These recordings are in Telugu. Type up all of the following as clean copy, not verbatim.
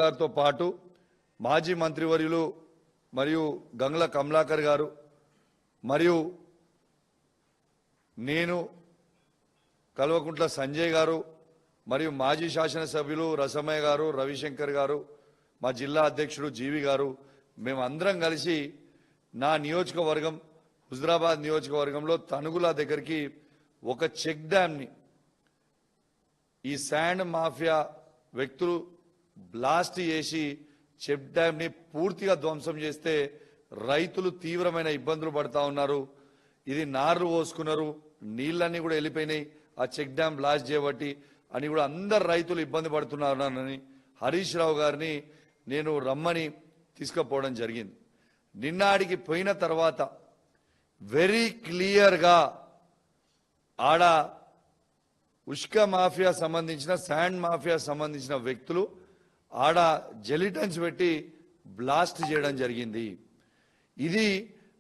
గారితో పాటు మాజీ మంత్రివర్యులు మరియు గంగ్ల కమలాకర్ గారు మరియు నేను కల్వకుంట్ల సంజయ్ గారు మరియు మాజీ శాసనసభ్యులు రసమయ్య గారు రవిశంకర్ గారు మా జిల్లా అధ్యక్షుడు జీవి గారు మేమందరం కలిసి నా నియోజకవర్గం హుజరాబాద్ నియోజకవర్గంలో తనుగుల దగ్గరికి ఒక చెక్ డ్యామ్ని ఈ శాండ్ మాఫియా వ్యక్తులు బ్లాస్ట్ చేసి చెక్ డ్యామ్ని పూర్తిగా ధ్వంసం చేస్తే రైతులు తీవ్రమైన ఇబ్బందులు పడతా ఉన్నారు. ఇది నార్లు పోసుకున్నారు, నీళ్ళన్నీ కూడా వెళ్ళిపోయినాయి ఆ చెక్ డ్యామ్ బ్లాస్ట్ చేయబట్టి అని కూడా అందరు రైతులు ఇబ్బంది పడుతున్నారని హరీష్ రావు గారిని నేను రమ్మని తీసుకుపోవడం జరిగింది. నిన్నాడికి పోయిన తర్వాత వెరీ క్లియర్గా ఆడ ఉష్క మాఫియా సంబంధించిన శాండ్ మాఫియా సంబంధించిన వ్యక్తులు ఆడ జెలిటన్స్ పెట్టి బ్లాస్ట్ చేయడం జరిగింది. ఇది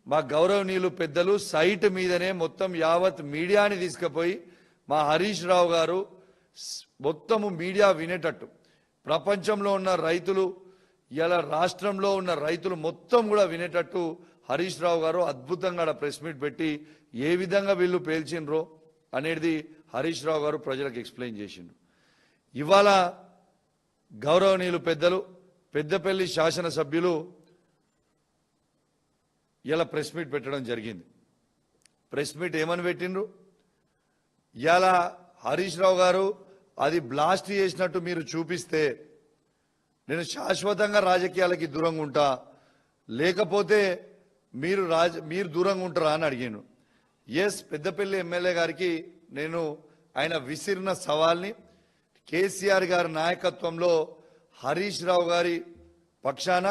మా గౌరవనీయులు పెద్దలు సైట్ మీదనే మొత్తం యావత్ మీడియాని తీసుకుపోయి మా హరీష్ రావు గారు మొత్తము మీడియా వినేటట్టు ప్రపంచంలో ఉన్న రైతులు ఇలా రాష్ట్రంలో ఉన్న రైతులు మొత్తం కూడా వినేటట్టు హరీష్ రావు గారు అద్భుతంగా ప్రెస్ మీట్ పెట్టి ఏ విధంగా వీళ్ళు పేల్చినరో అనేది హరీష్ రావు గారు ప్రజలకు ఎక్స్ప్లెయిన్ చేసిండ్రు. ఇవాళ గౌరవనీయులు పెద్దలు పెద్దపల్లి శాసనసభ్యులు ఇలా ప్రెస్ మీట్ పెట్టడం జరిగింది. ప్రెస్ మీట్ ఏమని పెట్టిండ్రు? ఇలా హరీష్ రావు గారు అది బ్లాస్ట్ చేసినట్టు మీరు చూపిస్తే నేను శాశ్వతంగా రాజకీయాలకి దూరంగా ఉంటా, లేకపోతే మీరు దూరంగా ఉంటారా అని అడిగాను. ఎస్, పెద్దపల్లి ఎమ్మెల్యే గారికి నేను ఆయన విసిరిన సవాల్ని కేసీఆర్ గారి నాయకత్వంలో హరీష్ రావు గారి పక్షాన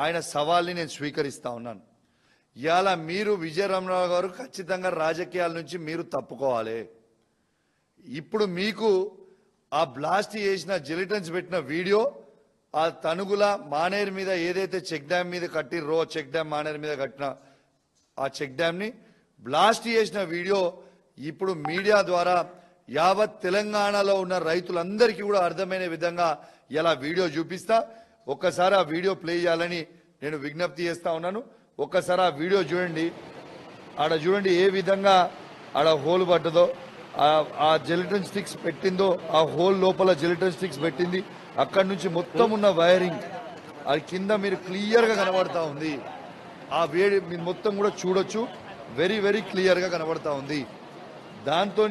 ఆయన సవాల్ని నేను స్వీకరిస్తా ఉన్నాను. ఇవాళ మీరు విజయరామరావు గారు ఖచ్చితంగా రాజకీయాల నుంచి మీరు తప్పుకోవాలి. ఇప్పుడు మీకు ఆ బ్లాస్ట్ చేసిన జెలిటన్స్ పెట్టిన వీడియో ఆ తనుగుల మానేరు మీద ఏదైతే చెక్ డ్యామ్ మీద కట్టిర్రో చెక్ డ్యామ్ మానేరు మీద కట్టిన ఆ చెక్ డ్యామ్ని బ్లాస్ట్ చేసిన వీడియో ఇప్పుడు మీడియా ద్వారా యావత్ తెలంగాణలో ఉన్న రైతులందరికీ కూడా అర్థమైన విధంగా ఇలా వీడియో చూపిస్తా. ఒక్కసారి ఆ వీడియో ప్లే చేయాలని నేను విజ్ఞప్తి చేస్తా ఉన్నాను. ఒక్కసారి ఆ వీడియో చూడండి. ఆడ చూడండి ఏ విధంగా ఆడ హోల్ పడ్డదో, ఆ జెలిటన్ స్టిక్స్ పెట్టిందో, ఆ హోల్ లోపల జెలిటన్ స్టిక్స్ పెట్టింది. అక్కడి నుంచి మొత్తం ఉన్న వైరింగ్ అది కింద మీరు క్లియర్గా కనబడతా ఉంది. ఆ వేడి మీరు మొత్తం కూడా చూడొచ్చు, వెరీ వెరీ క్లియర్గా కనబడతా ఉంది. దాంతో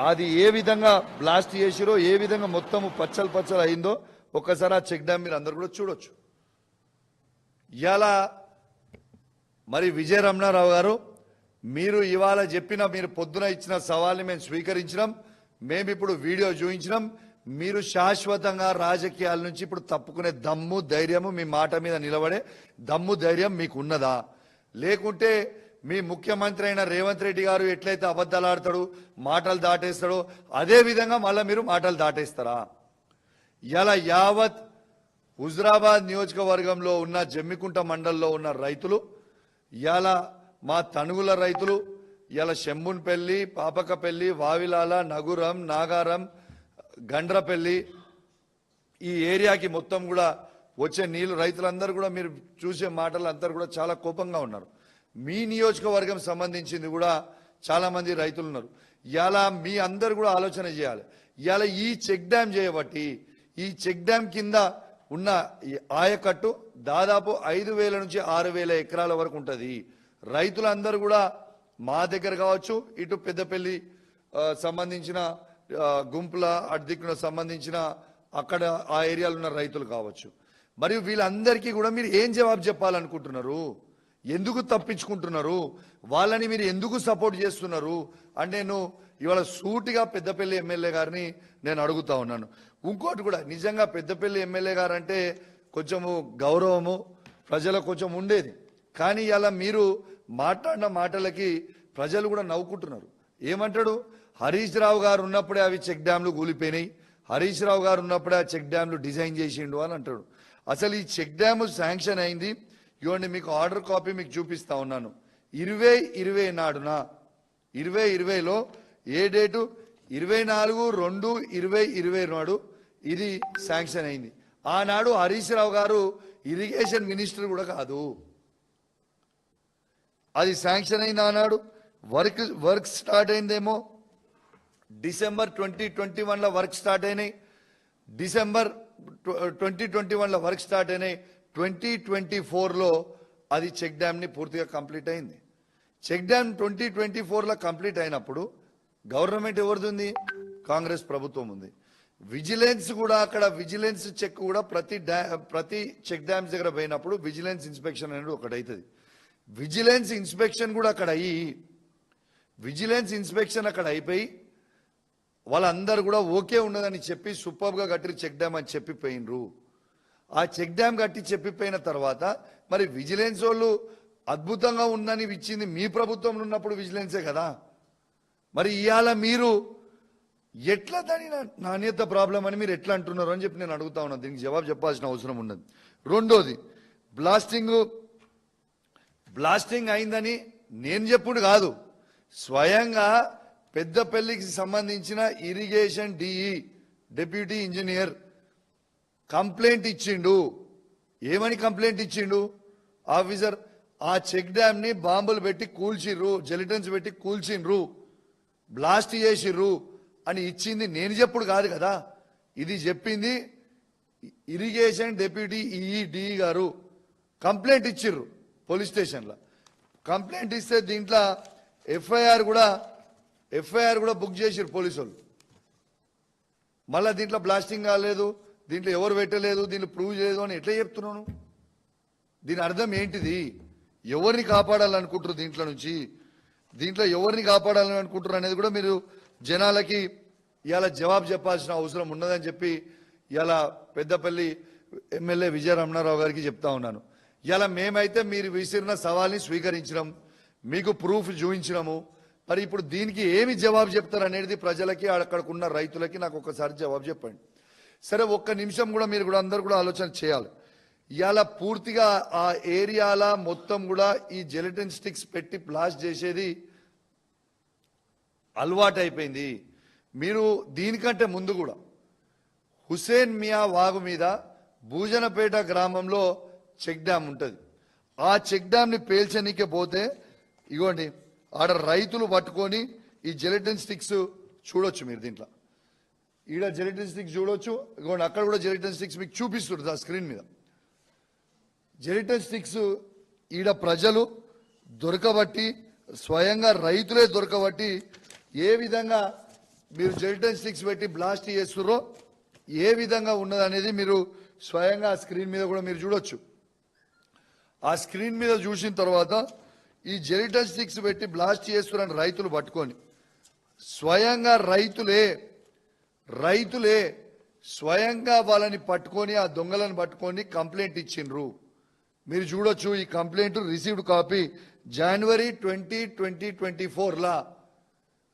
అది ఏ విధంగా బ్లాస్ట్ చేసిరో, ఏ విధంగా మొత్తము పచ్చలు అయిందో ఒక్కసారి ఆ చెక్ డ్యామ్ మీరు అందరు కూడా చూడొచ్చు. ఇవాళ మరి విజయరమణారావు గారు మీరు ఇవాళ చెప్పిన మీరు పొద్దున ఇచ్చిన సవాల్ని మేము స్వీకరించినాం. మేము ఇప్పుడు వీడియో చూపించినాం. మీరు శాశ్వతంగా రాజకీయాల నుంచి ఇప్పుడు తప్పుకునే దమ్ము ధైర్యము, మీ మాట మీద నిలబడే దమ్ము ధైర్యం మీకు ఉన్నదా? లేకుంటే మీ ముఖ్యమంత్రి అయిన రేవంత్ రెడ్డి గారు ఎట్లయితే అబద్ధాలు ఆడతాడు, మాటలు దాటేస్తాడో అదే విధంగా మళ్ళీ మీరు మాటలు దాటేస్తారా? ఇలా యావత్ హుజరాబాద్ నియోజకవర్గంలో ఉన్న జమ్మికుంట మండలంలో ఉన్న రైతులు, ఇలా మా తనుగుల రైతులు, ఇలా శంభున్పల్లి, పాపకపల్లి, వావిలాల, నగురం, నాగారం, గండ్రపల్లి ఈ ఏరియాకి మొత్తం కూడా వచ్చే నీళ్లు రైతులందరూ కూడా మీరు చూసే మాటలు అందరూ కూడా చాలా కోపంగా ఉన్నారు. మీ నియోజకవర్గం సంబంధించింది కూడా చాలా మంది రైతులు ఉన్నారు. ఇలా మీ అందరు కూడా ఆలోచన చేయాలి. ఇలా ఈ చెక్ డ్యామ్ చేయబట్టి ఈ చెక్ డ్యామ్ కింద ఉన్న ఆయకట్టు దాదాపు 5,000 నుంచి 6,000 ఎకరాల వరకు ఉంటుంది. రైతులందరూ కూడా మా దగ్గర కావచ్చు, ఇటు పెద్దపల్లి సంబంధించిన గుంపుల అడ్దిక్కున సంబంధించిన అక్కడ ఆ ఏరియాలో ఉన్న రైతులు కావచ్చు. మరియు వీళ్ళందరికీ కూడా మీరు ఏం జవాబు చెప్పాలనుకుంటున్నారు? ఎందుకు తప్పించుకుంటున్నారు? వాళ్ళని మీరు ఎందుకు సపోర్ట్ చేస్తున్నారు అంటే నేను ఇవాళ సూటిగా పెద్దపల్లి ఎమ్మెల్యే గారిని నేను అడుగుతా ఉన్నాను. ఇంకోటి కూడా, నిజంగా పెద్దపల్లి ఎమ్మెల్యే గారు అంటే కొంచెము గౌరవము ప్రజలకు కొంచెం ఉండేది. కానీ ఇలా మీరు మాట్లాడిన మాటలకి ప్రజలు కూడా నవ్వుకుంటున్నారు. ఏమంటాడు? హరీష్ రావు గారు ఉన్నప్పుడే అవి చెక్ డ్యామ్లు కూలిపోయినాయి, హరీష్ రావు గారు ఉన్నప్పుడే ఆ చెక్ డ్యామ్లు డిజైన్ చేసిండు అని అంటాడు. అసలు ఈ చెక్ డ్యామ్ శాంక్షన్ అయింది, ఇవ్వండి మీకు ఆర్డర్ కాపీ మీకు చూపిస్తా ఉన్నాను. 2020 నాడున 2020లో ఏ డేటు 24/2/2020 నాడు ఇది శాంక్షన్ అయింది. ఆనాడు హరీష్ రావు గారు ఇరిగేషన్ మినిస్టర్ కూడా కాదు. అది శాంక్షన్ అయింది ఆనాడు. వర్క్ స్టార్ట్ అయిందేమో డిసెంబర్ 2021లో వర్క్ స్టార్ట్ అయినాయి. డిసెంబర్ 2021లో వర్క్ స్టార్ట్ అయినాయి. 2024లో అది చెక్ డ్యామ్ని పూర్తిగా కంప్లీట్ అయింది. చెక్ డ్యామ్ 2024లో కంప్లీట్ అయినప్పుడు గవర్నమెంట్ ఎవరిది ఉంది? కాంగ్రెస్ ప్రభుత్వం ఉంది. విజిలెన్స్ కూడా అక్కడ విజిలెన్స్ చెక్ కూడా ప్రతి చెక్ డ్యామ్స్ దగ్గర పోయినప్పుడు విజిలెన్స్ ఇన్స్పెక్షన్ అనేది ఒకటి అవుతుంది. విజిలెన్స్ ఇన్స్పెక్షన్ కూడా అక్కడ అయ్యి విజిలెన్స్ ఇన్స్పెక్షన్ అక్కడ అయిపోయి వాళ్ళందరూ కూడా ఓకే ఉన్నదని చెప్పి సూపర్గా కట్టి చెక్ డ్యామ్ అని చెప్పిపోయినరు. ఆ చెక్ డ్యామ్ కట్టి చెప్పిపోయిన తర్వాత మరి విజిలెన్స్ వాళ్ళు అద్భుతంగా ఉందని ఇచ్చింది మీ ప్రభుత్వంలో ఉన్నప్పుడు విజిలెన్సే కదా. మరి ఇవాళ మీరు ఎట్లా దాని నాణ్యత ప్రాబ్లం అని మీరు ఎట్లా అంటున్నారు అని చెప్పి నేను అడుగుతా ఉన్నాను. దీనికి జవాబు చెప్పాల్సిన అవసరం ఉన్నది. రెండోది, బ్లాస్టింగ్ అయిందని నేను చెప్పుడు కాదు, స్వయంగా పెద్దపల్లికి సంబంధించిన ఇరిగేషన్ డిప్యూటీ ఇంజనీర్ కంప్లైంట్ ఇచ్చిండు. ఏమని కంప్లైంట్ ఇచ్చిండు ఆఫీసర్? ఆ చెక్ డ్యామ్ ని బాంబులు పెట్టి కూల్చిర్రు, జెలిటన్స్ పెట్టి కూల్చిండ్రు, బ్లాస్ట్ చేసిర్రు అని ఇచ్చింది నేను చెప్పుడు కాదు కదా. ఇది చెప్పింది ఇరిగేషన్ డిప్యూటీ డిఈ గారు. కంప్లైంట్ ఇచ్చిర్రు పోలీస్ స్టేషన్లో. కంప్లైంట్ ఇస్తే దీంట్లో ఎఫ్ఐఆర్ కూడా బుక్ చేసిర్రు పోలీసు వాళ్ళు. మళ్ళీ దీంట్లో బ్లాస్టింగ్ కాలేదు, దీంట్లో ఎవరు పెట్టలేదు, దీంట్లో ప్రూవ్ చేయలేదు అని ఎట్లా చెప్తున్నాను? దీని అర్థం ఏంటిది? ఎవరిని కాపాడాలనుకుంటారు దీంట్లో ఎవరిని కాపాడాలని అనుకుంటారు అనేది కూడా మీరు జనాలకి ఇలా జవాబు చెప్పాల్సిన అవసరం ఉన్నదని చెప్పి ఇలా పెద్దపల్లి ఎమ్మెల్యే విజయ రమణారావు గారికి చెప్తా ఉన్నాను. ఇలా మేమైతే మీరు విసిరిన సవాల్ని స్వీకరించినాం, మీకు ప్రూఫ్ చూపించినాము. మరి ఇప్పుడు దీనికి ఏమి జవాబు చెప్తారు అనేది ప్రజలకి అక్కడికున్న రైతులకి నాకు ఒకసారి జవాబు చెప్పండి. సరే, ఒక్క నిమిషం కూడా మీరు కూడా అందరు కూడా ఆలోచన చేయాలి. ఇవాళ పూర్తిగా ఆ ఏరియాల మొత్తం కూడా ఈ జెలటిన్ స్టిక్స్ పెట్టి బ్లాస్ట్ చేసేది అలవాటు అయిపోయింది. మీరు దీనికంటే ముందు కూడా హుసేన్ మియా వాగు మీద భూజనపేట గ్రామంలో చెక్ డ్యామ్ ఉంటుంది. ఆ చెక్ డ్యామ్ని పేల్చనీకే పోతే ఇగోండి ఆడ రైతులు పట్టుకొని ఈ జెలటిన్ స్టిక్స్ చూడొచ్చు. మీరు దీంట్లో ఈడ జెలటిన్ స్టిక్స్ చూడొచ్చు. ఇగోండి అక్కడ కూడా జెలటిన్ స్టిక్స్ మీకు చూపిస్తుంది ఆ స్క్రీన్ మీద. జెలటిన్ స్టిక్స్ ఈడ ప్రజలు దొరకబట్టి, స్వయంగా రైతులే దొరకబట్టి ఏ విధంగా మీరు జెలటిన్ స్టిక్స్ పెట్టి బ్లాస్ట్ చేస్తుర్రో ఏ విధంగా ఉన్నదనేది మీరు స్వయంగా ఆ స్క్రీన్ మీద కూడా మీరు చూడొచ్చు. ఆ స్క్రీన్ మీద చూసిన తర్వాత ఈ జెలటిన్ స్టిక్స్ పెట్టి బ్లాస్ట్ చేస్తున్నారని రైతులు పట్టుకొని స్వయంగా రైతులే స్వయంగా వాళ్ళని పట్టుకొని ఆ దొంగలను పట్టుకొని కంప్లైంట్ ఇచ్చిండ్రు. మీరు చూడొచ్చు ఈ కంప్లైంట్ రిసీవ్డ్ కాపీ జనవరి 20, 2024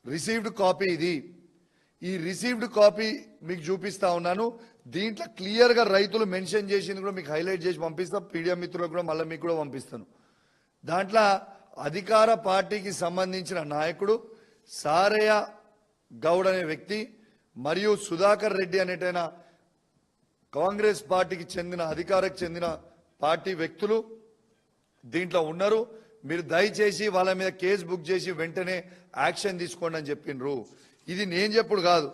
రిసీవ్డ్ కాపీ. ఇది ఈ రిసీవ్డ్ కాపీ మీకు చూపిస్తా ఉన్నాను. దీంట్లో క్లియర్గా రైతులు మెన్షన్ చేసింది కూడా మీకు హైలైట్ చేసి పంపిస్తాను. పీడిఎం మిత్రులకు కూడా మళ్ళీ మీకు కూడా పంపిస్తాను. దాంట్లో అధికార పార్టీకి సంబంధించిన నాయకుడు సారయ్య గౌడ్ అనే వ్యక్తి మరియు సుధాకర్ రెడ్డి అనేటైన కాంగ్రెస్ పార్టీకి చెందిన అధికారకు చెందిన పార్టీ వ్యక్తులు దీంట్లో ఉన్నారు. మీరు దయచేసి వాళ్ళ మీద కేసు బుక్ చేసి వెంటనే యాక్షన్ తీసుకోండి అని చెప్పిండ్రు. ఇది నేను చెప్పుడు కాదు,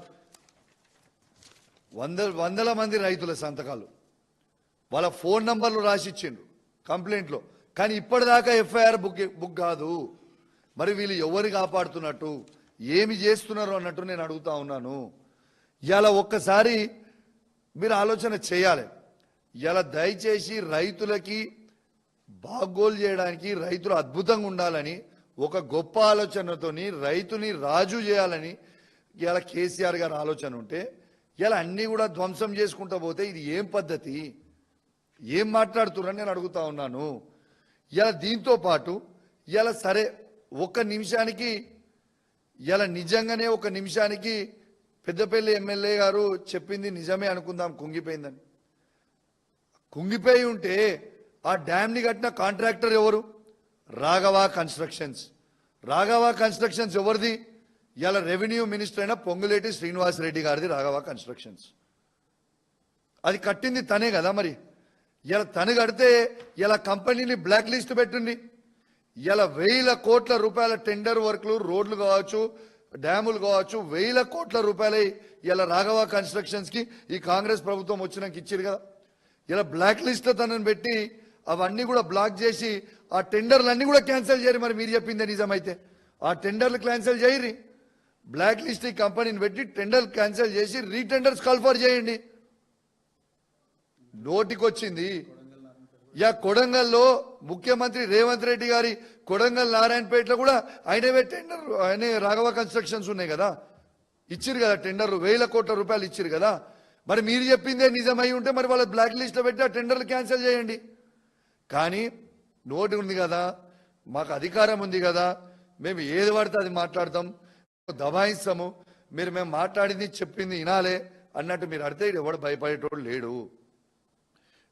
వందల మంది రైతుల సంతకాలు, వాళ్ళ ఫోన్ నంబర్లు రాసిచ్చిండ్రు కంప్లైంట్లో. కానీ ఇప్పటిదాకా ఎఫ్ఐఆర్ బుక్ కాదు. మరి వీళ్ళు ఎవరు కాపాడుతున్నట్టు, ఏమి చేస్తున్నారు అన్నట్టు నేను అడుగుతా ఉన్నాను. ఇలా ఒక్కసారి మీరు ఆలోచన చేయాలి. ఇలా దయచేసి రైతులకి బాగోలు చేయడానికి, రైతులు అద్భుతంగా ఉండాలని ఒక గొప్ప ఆలోచనతోని రైతుని రాజు చేయాలని ఇలా కేసీఆర్ గారి ఆలోచన ఉంటే ఇలా అన్నీ కూడా ధ్వంసం చేసుకుంటూ పోతే ఇది ఏం పద్ధతి? ఏం మాట్లాడుతున్నారని నేను అడుగుతా ఉన్నాను. ఇలా దీంతో పాటు ఇలా సరే ఒక్క నిమిషానికి ఇలా నిజంగానే ఒక నిమిషానికి పెద్దపల్లి ఎమ్మెల్యే గారు చెప్పింది నిజమే అనుకుందాం, కుంగిపోయిందని. కుంగిపోయి ఉంటే ఆ డ్యామ్ని కట్టిన కాంట్రాక్టర్ ఎవరు? రాఘవ కన్స్ట్రక్షన్స్. రాఘవ కన్స్ట్రక్షన్స్ ఎవరిది? ఇలా రెవెన్యూ మినిస్టర్ అయిన పొంగులేటి శ్రీనివాసరెడ్డి గారిది రాఘవ కన్స్ట్రక్షన్స్. అది కట్టింది తనే కదా మరి. ఇలా తను కడితే ఇలా కంపెనీని బ్లాక్ లిస్ట్ పెట్టుంది. ఇలా 1000 కోట్ల రూపాయల టెండర్ వర్క్లు, రోడ్లు కావచ్చు, డ్యాములు కావచ్చు, 1000 కోట్ల రూపాయలు ఇలా రాఘవ కన్స్ట్రక్షన్స్ కి ఈ కాంగ్రెస్ ప్రభుత్వం వచ్చినాక ఇచ్చారు కదా. ఇలా బ్లాక్ లిస్ట్ తనని పెట్టి అవన్నీ కూడా బ్లాక్ చేసి ఆ టెండర్లన్నీ కూడా క్యాన్సిల్ చేయరు. మరి మీరు చెప్పిందే నిజమైతే ఆ టెండర్లు క్యాన్సిల్ చేయరి. బ్లాక్ లిస్ట్ ఈ కంపెనీని పెట్టి టెండర్ క్యాన్సిల్ చేసి రీటెండర్స్ కాల్ఫర్ చేయండి. నోటికొచ్చింది. కొడంగల్లో ముఖ్యమంత్రి రేవంత్ రెడ్డి గారి కొడంగల్ నారాయణపేటలో కూడా ఆయనవే టెండర్, ఆయనే రాఘవ కన్స్ట్రక్షన్స్ ఉన్నాయి కదా, ఇచ్చిరు కదా టెండర్లు, 1000 కోట్ల రూపాయలు ఇచ్చిరు కదా. మరి మీరు చెప్పిందే నిజమై ఉంటే మరి వాళ్ళ బ్లాక్ లిస్ట్లో పెట్టి ఆ టెండర్లు క్యాన్సిల్ చేయండి. కానీ నోటి ఉంది కదా, మాకు అధికారం ఉంది కదా, మేము ఏది పడితే అది మాట్లాడతాం, దబాయిస్తాము, మేము మాట్లాడింది చెప్పింది వినాలే అన్నట్టు మీరు అడితే ఎవడు భయపడేటోడు లేడు.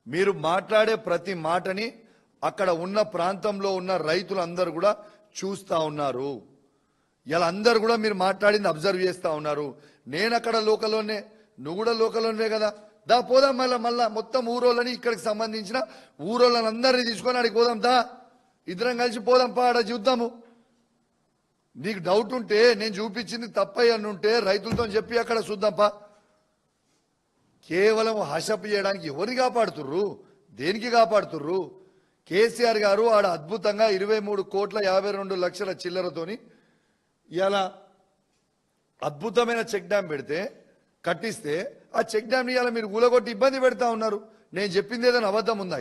మీరు మాట్లాడే ప్రతి మాటని అక్కడ ఉన్న ప్రాంతంలో ఉన్న రైతులందరూ కూడా చూస్తా ఉన్నారు. ఇలా అందరు కూడా మీరు మాట్లాడింది అబ్జర్వ్ చేస్తా ఉన్నారు. నేను అక్కడ లోకల్లోనే, నువ్వు కూడా లోకల్లోనే కదా, దా పోదాం. మళ్ళా మొత్తం ఊరోళ్ళని ఇక్కడికి సంబంధించిన ఊరోళ్ళని అందరినీ తీసుకొని అడిగి పోదాం, దా ఇద్దరం కలిసి పోదాం, పా ఆడ చూద్దాము. నీకు డౌట్ ఉంటే నేను చూపించింది తప్పై అని ఉంటే రైతులతో చెప్పి అక్కడ చూద్దాంపా. కేవలం హషప్ చేయడానికి ఎవరిని కాపాడుతుర్రు, దేనికి కాపాడుతుర్రు? కేసీఆర్ గారు ఆడ అద్భుతంగా 23,52,00,000 చిల్లరతోని ఇలా అద్భుతమైన చెక్ డ్యామ్ పెడితే కట్టిస్తే ఆ చెక్ డ్యామ్ని ఇలా మీరు కూలగొట్టి ఇబ్బంది పెడతా ఉన్నారు. నేను చెప్పింది ఏదైనా అబద్ధం ఉందా?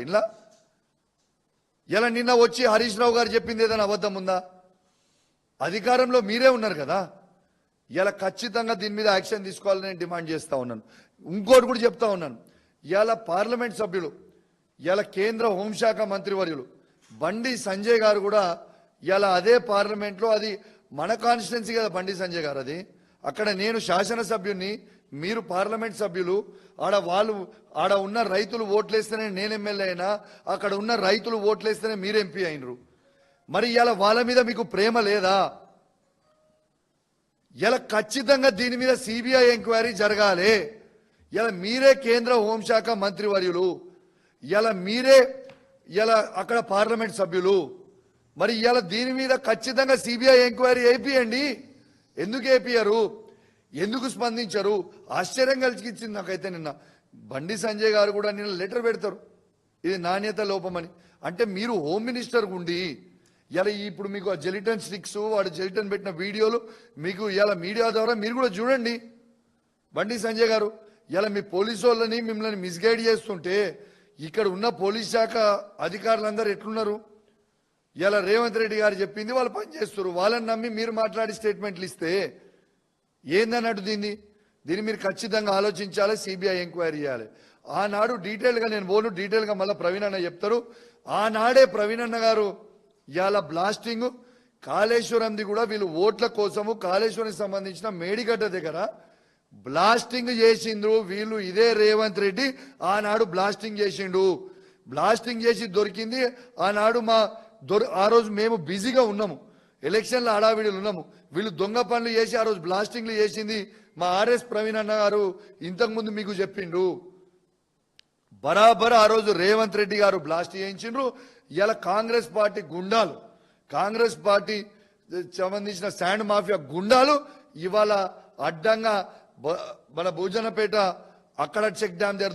ఇలా నిన్న వచ్చి హరీష్ రావు గారు చెప్పింది ఏదైనా అబద్ధం ఉందా? అధికారంలో మీరే ఉన్నారు కదా. ఇలా ఖచ్చితంగా దీని మీద యాక్షన్ తీసుకోవాలని డిమాండ్ చేస్తా ఉన్నాను. ఇంకోటి కూడా చెప్తా ఉన్నాను. ఇలా పార్లమెంట్ సభ్యులు, ఇలా కేంద్ర హోంశాఖ మంత్రివర్యులు బండి సంజయ్ గారు కూడా ఇలా అదే పార్లమెంట్లో, అది మన కాన్స్టిట్యున్సీ కదా బండి సంజయ్ గారు, అది అక్కడ నేను శాసనసభ్యుని, మీరు పార్లమెంట్ సభ్యులు, ఆడ ఉన్న రైతులు ఓట్లేస్తేనే నేను ఎమ్మెల్యే అయినా, అక్కడ ఉన్న రైతులు ఓట్లేస్తేనే మీరు ఎంపీ అయినరు. మరి ఇలా వాళ్ళ మీద మీకు ప్రేమ లేదా? ఇలా ఖచ్చితంగా దీని మీద సిబిఐ ఎంక్వైరీ జరగాలి. ఇలా మీరే కేంద్ర హోంశాఖ మంత్రివర్యులు, ఇలా మీరే ఇలా అక్కడ పార్లమెంట్ సభ్యులు, మరి ఇలా దీని మీద ఖచ్చితంగా సిబిఐ ఎంక్వైరీ వేపియండి. ఎందుకు వేపియరు? ఎందుకు స్పందించరు? ఆశ్చర్యం కలిగించింది నాకైతే. నిన్న బండి సంజయ్ గారు కూడా నిన్న లెటర్ పెడతారు, ఇది నాణ్యత లోపమని. అంటే మీరు హోమ్ మినిస్టర్ ఉండి ఇలా ఇప్పుడు మీకు ఆ జెలిటన్ స్టిక్స్, వాడు జెలిటన్ పెట్టిన వీడియోలు మీకు ఇలా మీడియా ద్వారా మీరు కూడా చూడండి. బండి సంజయ్ గారు ఇలా మీ పోలీసు వాళ్ళని మిమ్మల్ని మిస్గైడ్ చేస్తుంటే ఇక్కడ ఉన్న పోలీస్ శాఖ అధికారులందరూ ఎట్లున్నారు? ఇలా రేవంత్ రెడ్డి గారు చెప్పింది వాళ్ళు పనిచేస్తారు, వాళ్ళని నమ్మి మీరు మాట్లాడి స్టేట్మెంట్లు ఇస్తే ఏందన్నట్టు? దీన్ని మీరు ఖచ్చితంగా ఆలోచించాలి, సిబిఐ ఎంక్వైరీ చేయాలి. ఆనాడు డీటెయిల్గా నేను పోను, డీటెయిల్గా మళ్ళీ ప్రవీణ్ అన్న చెప్తారు. ఆనాడే ప్రవీణ్ అన్న గారు ఇవాళ బ్లాస్టింగ్ కాళేశ్వరంది కూడా వీళ్ళు ఓట్ల కోసము కాళేశ్వరం సంబంధించిన మేడిగడ్డ దగ్గర బ్లాస్టింగ్ చేసిండ్రు వీళ్ళు. ఇదే రేవంత్ రెడ్డి ఆనాడు బ్లాస్టింగ్ చేసిండు. బ్లాస్టింగ్ చేసి దొరికింది ఆనాడు ఆ రోజు మేము బిజీగా ఉన్నాము, ఎలక్షన్ల హడావిడిలో ఉన్నాము. వీళ్ళు దొంగ పనులు చేసి ఆ రోజు బ్లాస్టింగ్లు చేసింది మా ఆర్ఎస్ ప్రవీణ్ అన్న గారు ఇంతకుముందు మీకు చెప్పిండు. బరాబర్ ఆ రోజు రేవంత్ రెడ్డి గారు బ్లాస్ట్ చేయించిండ్రు. ఇలా కాంగ్రెస్ పార్టీ గుండాలు, కాంగ్రెస్ పార్టీ సంబంధించిన శాండ్ మాఫియా గుండాలు ఇవాళ అడ్డంగా మన భూజనపేట అక్కడ చెక్ డ్యామ్ దగ్గర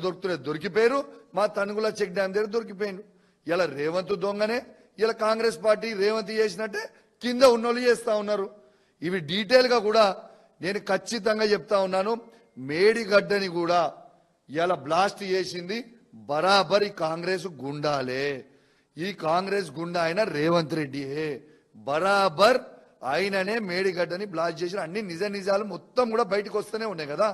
దొరికిపోయారు, మా తనుగుల చెక్ డ్యామ్ దగ్గర దొరికిపోయారు. ఇలా రేవంత్ దొంగనే, ఇలా కాంగ్రెస్ పార్టీ రేవంత్ చేసినట్టే కింద ఉన్నోళ్ళు చేస్తా ఉన్నారు. ఇవి డీటెయిల్గా కూడా నేను ఖచ్చితంగా చెప్తా ఉన్నాను. మేడిగడ్డని కూడా ఇలా బ్లాస్ట్ చేసింది బరాబర్ ఈ కాంగ్రెస్ గుండాలే. ఈ కాంగ్రెస్ గుండా అయిన రేవంత్ రెడ్డియే, బరాబర్ ఆయననే మేడిగడ్డని బ్లాస్ట్ చేసిన. అన్ని నిజాలు మొత్తం కూడా బయటకు వస్తూనే ఉన్నాయి కదా,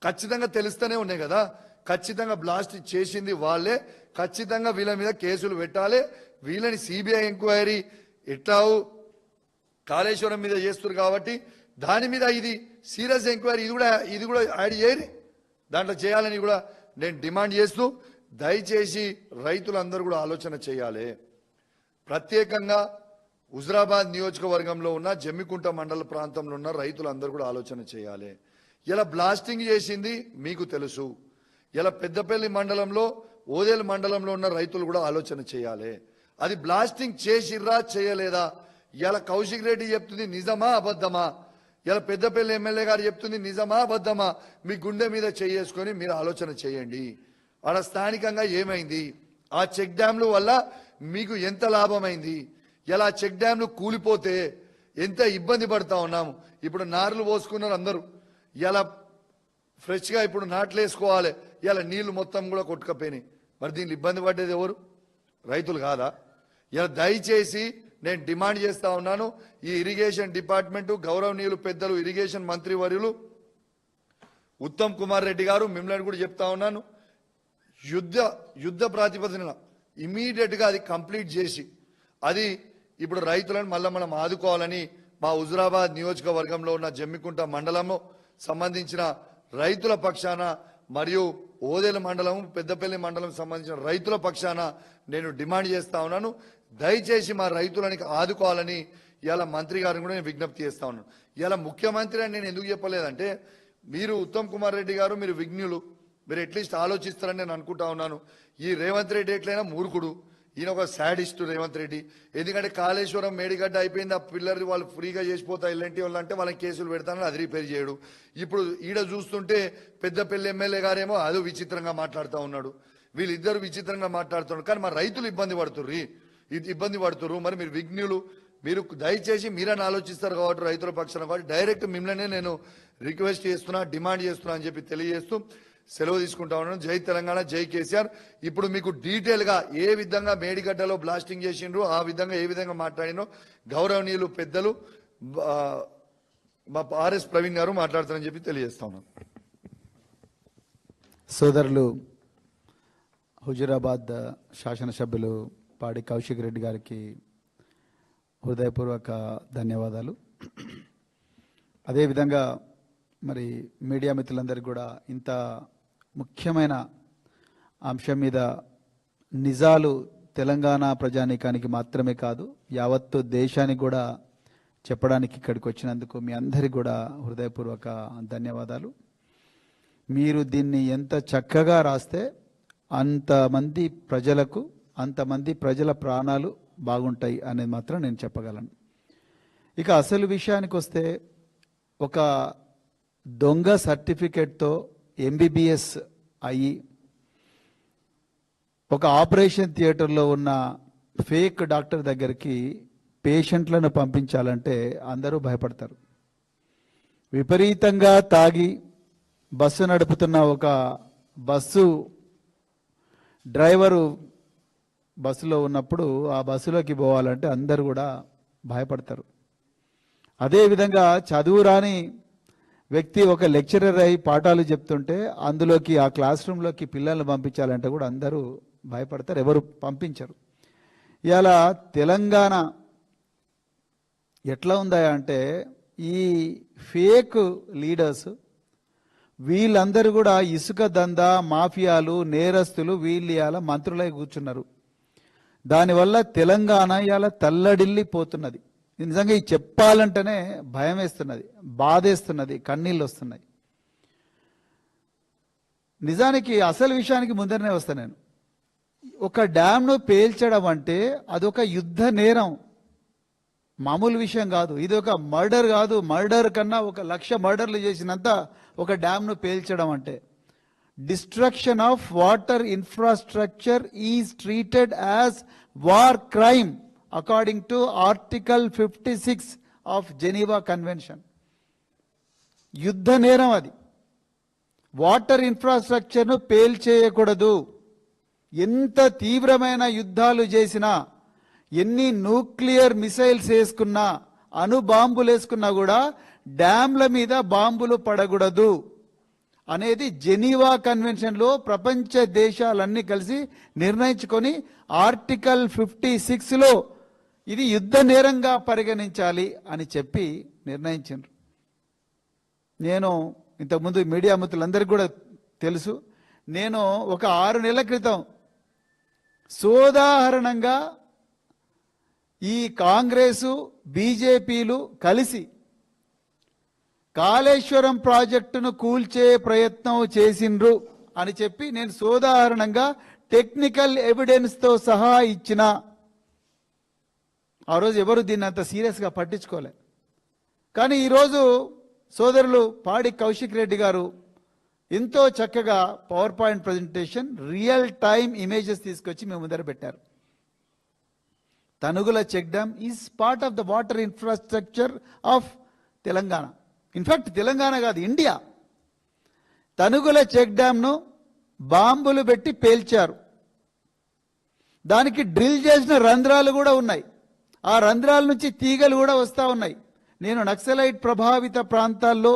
ఖచ్చితంగా తెలుస్తూనే ఉన్నాయి కదా. ఖచ్చితంగా బ్లాస్ట్ చేసింది వాళ్ళే, ఖచ్చితంగా వీళ్ళ మీద కేసులు పెట్టాలి. వీళ్ళని సిబిఐ ఎంక్వైరీ ఎట్లా కాళేశ్వరం మీద చేస్తారు కాబట్టి దాని మీద ఇది సీరియస్ ఎంక్వైరీ ఇది కూడా యాడ్ చేయరు, దాంట్లో చేయాలని కూడా నేను డిమాండ్ చేస్తూ, దయచేసి రైతులందరూ కూడా ఆలోచన చేయాలి. ప్రత్యేకంగా హుజరాబాద్ నియోజకవర్గంలో ఉన్న జమ్మికుంట మండల ప్రాంతంలో ఉన్న రైతులందరూ కూడా ఆలోచన చేయాలి. ఇలా బ్లాస్టింగ్ చేసింది మీకు తెలుసు, ఇలా పెద్దపల్లి మండలంలో ఓదేలు మండలంలో ఉన్న రైతులు కూడా ఆలోచన చేయాలి. అది బ్లాస్టింగ్ చేసిర్రా చేయలేదా? ఇలా కౌశిక్ రెడ్డి చెప్తుంది నిజమా అబద్ధమా? ఇలా పెద్దపల్లి ఎమ్మెల్యే గారు చెప్తుంది నిజమా అబద్ధమా? మీ గుండె మీద చేసుకొని మీరు ఆలోచన చేయండి. ఆడ స్థానికంగా ఏమైంది? ఆ చెక్ డ్యాంల వల్ల మీకు ఎంత లాభమైంది? ఇలా చెక్ డ్యాంలు కూలిపోతే ఎంత ఇబ్బంది పడతా ఉన్నాము. ఇప్పుడు నార్లు పోసుకున్నారు అందరూ, ఇలా ఫ్రెష్గా ఇప్పుడు నాట్లు వేసుకోవాలి, ఇలా నీళ్లు మొత్తం కూడా కొట్టుకపోయినాయి. మరి దీన్ని ఇబ్బంది పడ్డది ఎవరు? రైతులు కాదా? ఇలా దయచేసి నేను డిమాండ్ చేస్తా ఉన్నాను, ఈ ఇరిగేషన్ డిపార్ట్మెంటు గౌరవనీయులు పెద్దలు ఇరిగేషన్ మంత్రి వర్యులు ఉత్తమ్ కుమార్ రెడ్డి గారు, మిమ్మల్ని కూడా చెప్తా ఉన్నాను, యుద్ధ ప్రాతిపదికన ఇమీడియట్ గా అది కంప్లీట్ చేసి అది ఇప్పుడు రైతులను మళ్ళీ మనం ఆదుకోవాలని మా హుజురాబాద్ నియోజకవర్గంలో ఉన్న జమ్మికుంట మండలము సంబంధించిన రైతుల పక్షాన మరియు ఓదేల మండలం పెద్దపల్లి మండలం సంబంధించిన రైతుల పక్షాన నేను డిమాండ్ చేస్తా ఉన్నాను. దయచేసి మా రైతులని ఆదుకోవాలని ఇలా మంత్రి గారిని కూడా నేను విజ్ఞప్తి చేస్తా ఉన్నాను. ఇలా ముఖ్యమంత్రి అని నేను ఎందుకు చెప్పలేదంటే, మీరు ఉత్తమ్ కుమార్ రెడ్డి గారు మీరు విజ్ఞులు, మీరు అట్లీస్ట్ ఆలోచిస్తారని నేను అనుకుంటా ఉన్నాను. ఈ రేవంత్ రెడ్డి ఎట్లయినా మూర్ఖుడు, ఈయన ఒక శాడిస్ట్ రేవంత్ రెడ్డి. ఎందుకంటే కాళేశ్వరం మేడిగడ్డ అయిపోయింది, ఆ పిల్లలు వాళ్ళు ఫ్రీగా చేసిపోతా ఇలాంటి వాళ్ళు అంటే వాళ్ళకి కేసులు పెడతానని అది రిపేర్ చేయడు. ఇప్పుడు ఈడ చూస్తుంటే పెద్దపల్లి ఎమ్మెల్యే గారేమో అదో విచిత్రంగా మాట్లాడుతూ ఉన్నాడు, వీళ్ళిద్దరు విచిత్రంగా మాట్లాడుతున్నారు. కానీ మా రైతులు ఇబ్బంది పడుతుర్రు. మరి మీరు విజ్ఞులు, మీరు దయచేసి మీరని ఆలోచిస్తారు కాబట్టి రైతుల పక్షాన కాబట్టి డైరెక్ట్ మిమ్మల్నే నేను రిక్వెస్ట్ చేస్తున్నా, డిమాండ్ చేస్తున్నా అని చెప్పి తెలియజేస్తూ సెలవు తీసుకుంటా ఉన్నాను. జై తెలంగాణ, జై కేసీఆర్. ఇప్పుడు మీకు డీటెయిల్ గా ఏ విధంగా మేడిగడ్డలో బ్లాస్టింగ్ చేసిండ్రు, ఆ విధంగా ఏ విధంగా మాట్లాడినో గౌరవనీయులు పెద్దలు మా ఆర్ఎస్ ప్రవీణ్ గారు మాట్లాడతారని చెప్పి తెలియజేస్తా ఉన్నాను. సోదరులు హుజురాబాద్ శాసనసభ్యులు పాడి కౌశిక్ రెడ్డి గారికి హృదయపూర్వక ధన్యవాదాలు. అదేవిధంగా మరి మీడియా మిత్రులందరికీ కూడా ఇంత ముఖ్యమైన అంశం మీద నిజాలు తెలంగాణ ప్రజానీకానికి మాత్రమే కాదు యావత్తు దేశానికి కూడా చెప్పడానికి ఇక్కడికి వచ్చినందుకు మీ అందరికీ కూడా హృదయపూర్వక ధన్యవాదాలు. మీరు దీన్ని ఎంత చక్కగా రాస్తే అంతమంది ప్రజలకు, అంతమంది ప్రజల ప్రాణాలు బాగుంటాయి అనేది మాత్రం నేను చెప్పగలను. ఇక అసలు విషయానికి వస్తే, ఒక దొంగ సర్టిఫికెట్తో ఎంబీబీఎస్ అయ్యి ఒక ఆపరేషన్ థియేటర్లో ఉన్న ఫేక్ డాక్టర్ దగ్గరికి పేషెంట్లను పంపించాలంటే అందరూ భయపడతారు. విపరీతంగా తాగి బస్సు నడుపుతున్న ఒక బస్సు డ్రైవరు బస్సులో ఉన్నప్పుడు ఆ బస్సులోకి పోవాలంటే అందరూ కూడా భయపడతారు. అదేవిధంగా చదువు రాని వ్యక్తి ఒక లెక్చరర్ అయి పాఠాలు చెప్తుంటే అందులోకి ఆ క్లాస్ రూమ్లోకి పిల్లల్ని పంపించాలంటే కూడా అందరూ భయపడతారు, ఎవరు పంపించరు. ఇలా తెలంగాణ ఎట్లా ఉందా అంటే, ఈ ఫేక్ లీడర్స్ వీళ్ళందరూ కూడా ఇసుక దందా మాఫియాలు నేరస్తులు వీళ్ళు ఇలా మంత్రులై కూర్చున్నారు. దానివల్ల తెలంగాణ ఇలా తల్లడిల్లిపోతున్నది. నిజంగా ఇది చెప్పాలంటేనే భయం వేస్తున్నది, బాధేస్తున్నది, కన్నీళ్ళు వస్తున్నాయి. నిజానికి అసలు విషయానికి ముందరనే వస్తాను నేను. ఒక డ్యామ్ను పేల్చడం అంటే అదొక యుద్ధ నేరం, మామూలు విషయం కాదు. ఇది ఒక మర్డర్ కాదు, మర్డర్ కన్నా 1,00,000 మర్డర్లు చేసినంత ఒక డ్యామ్ను పేల్చడం అంటే. Destruction of water infrastructure is treated as war crime according to Article 56 of Geneva Convention. యుద్ధ నేరం అది. వాటర్ ఇన్ఫ్రాస్ట్రక్చర్ను పేల్చేయకూడదు. ఎంత తీవ్రమైన యుద్ధాలు చేసినా, ఎన్ని న్యూక్లియర్ మిసైల్స్ వేసుకున్నా, అణు బాంబులు వేసుకున్నా కూడా డ్యామ్ల మీద బాంబులు పడకూడదు అనేది జెనీవా కన్వెన్షన్లో ప్రపంచ దేశాలన్నీ కలిసి నిర్ణయించుకొని ఆర్టికల్ 56లో ఇది యుద్ధ నేరంగా పరిగణించాలి అని చెప్పి నిర్ణయించారు. నేను ఇంతకుముందు మీడియా మిత్రులందరికీ కూడా తెలుసు, నేను ఒక 6 నెలల క్రితం సోదాహరణంగా ఈ కాంగ్రెసు బీజేపీలు కలిసి కాళేశ్వరం ప్రాజెక్టును కూల్చే ప్రయత్నం చేసిండ్రు అని చెప్పి నేను సోదాహరణంగా టెక్నికల్ ఎవిడెన్స్తో సహా ఇచ్చిన. ఆ రోజు ఎవరు దీన్ని అంత సీరియస్గా పట్టించుకోలే. కానీ ఈరోజు సోదరులు పాడి కౌశిక్ రెడ్డి గారు ఎంతో చక్కగా power point presentation, real time images తీసుకొచ్చి మేము ముందర పెట్టారు. Tanugula check dam is part of the water infrastructure of Telangana. In fact Telangana కాదు, ఇండియా. తనుగుల చెక్ డ్యామ్ను బాంబులు పెట్టి పేల్చారు. దానికి డ్రిల్ చేసిన రంధ్రాలు కూడా ఉన్నాయి. ఆ రంధ్రాల నుంచి తీగలు కూడా వస్తూ ఉన్నాయి. నేను నక్సలైట్ ప్రభావిత ప్రాంతాల్లో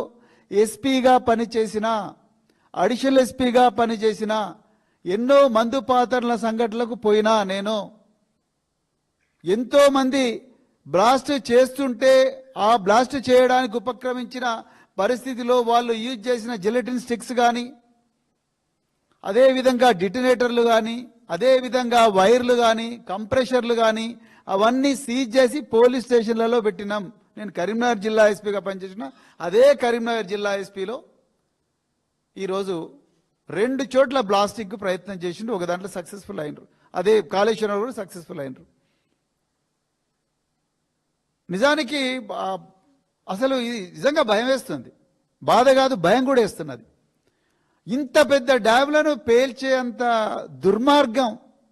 ఎస్పీగా పనిచేసిన, అడిషనల్ ఎస్పీగా పనిచేసిన, ఎన్నో మందు పాతరల సంఘటనలకు పోయినా నేను ఎంతో మంది బ్లాస్ట్ చేస్తుంటే ఆ బ్లాస్ట్ చేయడానికి ఉపక్రమించిన పరిస్థితిలో వాళ్ళు యూజ్ చేసిన జిలెటిన్ స్టిక్స్ కానీ, అదేవిధంగా డిటనేటర్లు కానీ, అదేవిధంగా వైర్లు కానీ, కంప్రెషర్లు కానీ అవన్నీ సీజ్ చేసి పోలీస్ స్టేషన్లలో పెట్టినాం. నేను కరీంనగర్ జిల్లా ఎస్పీగా పనిచేసిన అదే కరీంనగర్ జిల్లా ఎస్పీలో ఈరోజు 2 చోట్ల బ్లాస్టింగ్ ప్రయత్నం చేసిండు. ఒక దాంట్లో సక్సెస్ఫుల్ అయినరు. అదే కాళేశ్వరం కూడా సక్సెస్ఫుల్ అయినరు. నిజానికి అసలు ఇది నిజంగా భయం వేస్తుంది. బాధ కాదు, భయం కూడా వేస్తున్నది. ఇంత పెద్ద డ్యామ్లను పేల్చేంత దుర్మార్గం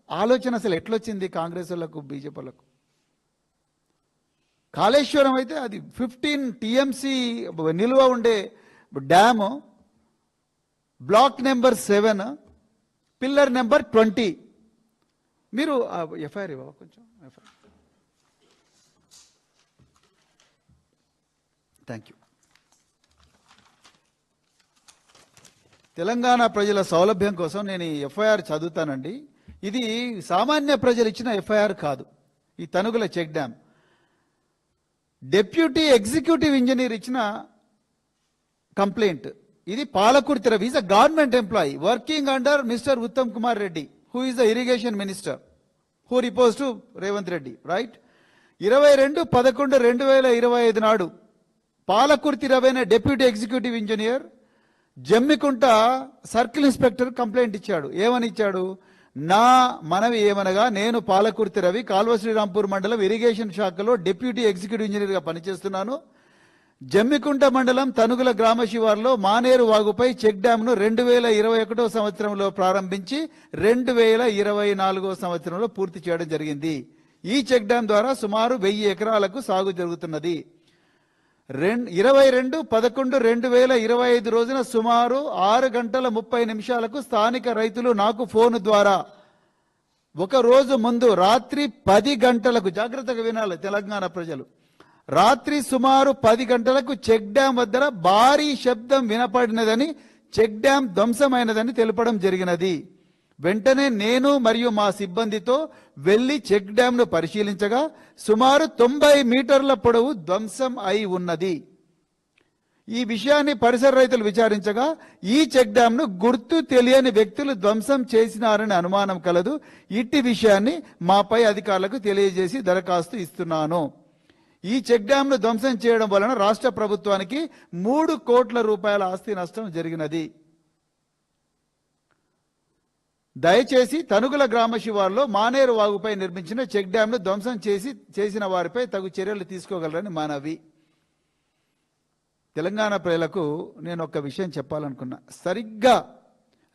ఆలోచన అసలు ఎట్లొచ్చింది కాంగ్రెస్ వాళ్ళకు, బీజేపీ వాళ్ళకు? కాళేశ్వరం అయితే అది 15 టీఎంసీ నిల్వ ఉండే dam, block number 7, pillar number 20. మీరు ఎఫ్ఐఆర్ ఇవ్వ కొంచెం. Thank you. తెలంగాణ ప్రజల సౌలభ్యం కోసం నేను ఈ ఎఫ్ఐఆర్ చదువుతానండి. ఇది సామాన్య ప్రజలు ఇచ్చిన ఎఫ్ఐఆర్ కాదు. ఈ Tanugula check dam deputy executive engineer ఇచ్చిన కంప్లైంట్. ఇది Palakurthi Ravi is a government employee working under mister Uttam Kumar Reddy, who is the irrigation minister, who reports to Revanth Reddy, right? 22/11/2025 నాడు పాలకుర్తి రవి అనే deputy executive engineer Jammikunta circle inspector complaint ఇచ్చాడు. ఏమని ఇచ్చాడు? నా మనవి ఏమనగా, నేను పాలకుర్తి రవి కాల్వ శ్రీరాంపూర్ మండలం ఇరిగేషన్ శాఖలో డిప్యూటీ ఎగ్జిక్యూటివ్ ఇంజనీర్గా పనిచేస్తున్నాను. జమ్మికుంట మండలం తనుగుల గ్రామ శివార్లో మానేరు వాగుపై చెక్ డ్యాంను 2021 సంవత్సరంలో ప్రారంభించి 2024 సంవత్సరంలో పూర్తి చేయడం జరిగింది. ఈ చెక్ డ్యాం ద్వారా సుమారు 1000 ఎకరాలకు సాగు జరుగుతున్నది. 22/11/2025 రోజున సుమారు 6:30 స్థానిక రైతులు నాకు ఫోన్ ద్వారా ఒక రోజు ముందు రాత్రి 10 గంటలకు, జాగ్రత్తగా వినాలి తెలంగాణ ప్రజలు, రాత్రి సుమారు 10 గంటలకు చెక్ డ్యాం వద్ద భారీ శబ్దం వినపడినదని, చెక్ డ్యాం ధ్వంసమైనదని తెలపడం జరిగినది. వెంటనే నేను మరియు మా సిబ్బందితో వెళ్లి చెక్ డ్యాంను పరిశీలించగా సుమారు 90 మీటర్ల పొడవు ధ్వంసం అయి ఉన్నది. ఈ విషయాన్ని పరిసర రైతులు విచారించగా ఈ చెక్ డ్యాంను గుర్తు తెలియని వ్యక్తులు ధ్వంసం చేసినారని అనుమానం కలదు. ఇట్టి విషయాన్ని మాపై అధికారులకు తెలియజేసి దరఖాస్తు ఇస్తున్నాను. ఈ చెక్ డ్యాంను ధ్వంసం చేయడం వలన రాష్ట్ర ప్రభుత్వానికి 3 కోట్ల రూపాయల ఆస్తి నష్టం జరిగినది. దయచేసి తనుగుల గ్రామ శివార్లో మానేరు వాగుపై నిర్మించిన చెక్ డ్యాంను ధ్వంసం చేసిన వారిపై తగు చర్యలు తీసుకోగలరని మనవి. తెలంగాణ ప్రజలకు నేను ఒక విషయం చెప్పాలనుకున్నా. సరిగ్గా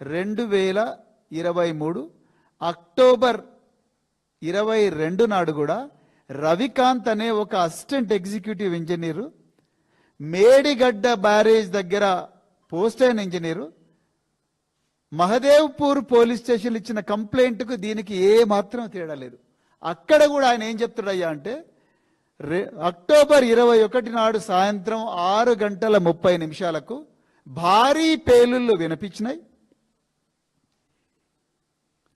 2023 అక్టోబర్ 22 నాడు కూడా రవికాంత్ అనే ఒక assistant executive engineer, Medigadda barrage దగ్గర పోస్ట్ అయిన ఇంజనీరు, మహదేవ్పూర్ పోలీస్ స్టేషన్ ఇచ్చిన కంప్లైంట్కు దీనికి ఏ మాత్రం తేడా లేదు. అక్కడ కూడా ఆయన ఏం చెప్తున్నాడయ్యా అంటే, అక్టోబర్ 21 నాడు సాయంత్రం 6:30 భారీ పేలుళ్ళు వినిపించినాయి.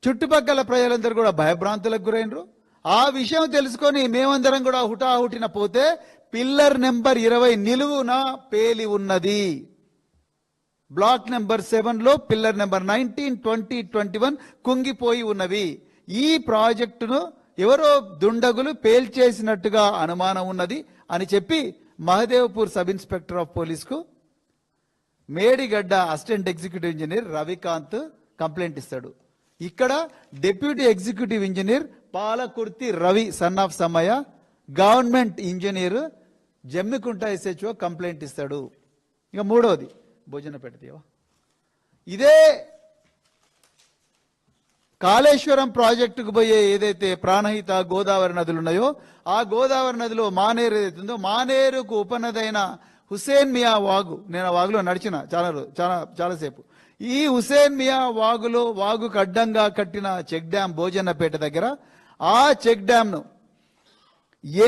చుట్టుపక్కల ప్రజలందరూ కూడా భయభ్రాంతులకు గురైనరు. ఆ విషయం తెలుసుకొని మేమందరం కూడా హుటాహుటిన పోతే పిల్లర్ నెంబర్ 20 నిలువున పేలి ఉన్నది. బ్లాక్ నెంబర్ 7లో పిల్లర్ నెంబర్ 19, 20, 21 కుంగిపోయి ఉన్నవి. ఈ ప్రాజెక్టును ఎవరో దుండగులు పేల్చేసినట్టుగా అనుమానం ఉన్నది అని చెప్పి మహదేవ్పూర్ సబ్ ఇన్స్పెక్టర్ ఆఫ్ పోలీస్కు Medigadda assistant executive engineer Ravikanth complaint ఇస్తాడు. ఇక్కడ deputy executive engineer Palakurthi Ravi son of సమయ government engineer Jammikunta SHO complaint ఇస్తాడు. ఇక మూడవది భోజన పెడతీవా, ఇదే కాళేశ్వరం ప్రాజెక్టుకు పోయే ఏదైతే ప్రాణహిత గోదావరి నదులు ఉన్నాయో ఆ గోదావరి నదిలో మానేరు ఏదైతే ఉందో మానేరుకు ఉపనదైన హుసేన్ మియా వాగు, నేను ఆ వాగులో నడిచిన చాలాసేపు. ఈ హుసేన్ మియా వాగుకు అడ్డంగా కట్టిన చెక్ డ్యామ్ భోజన్నపేట దగ్గర, ఆ చెక్ డ్యామ్ను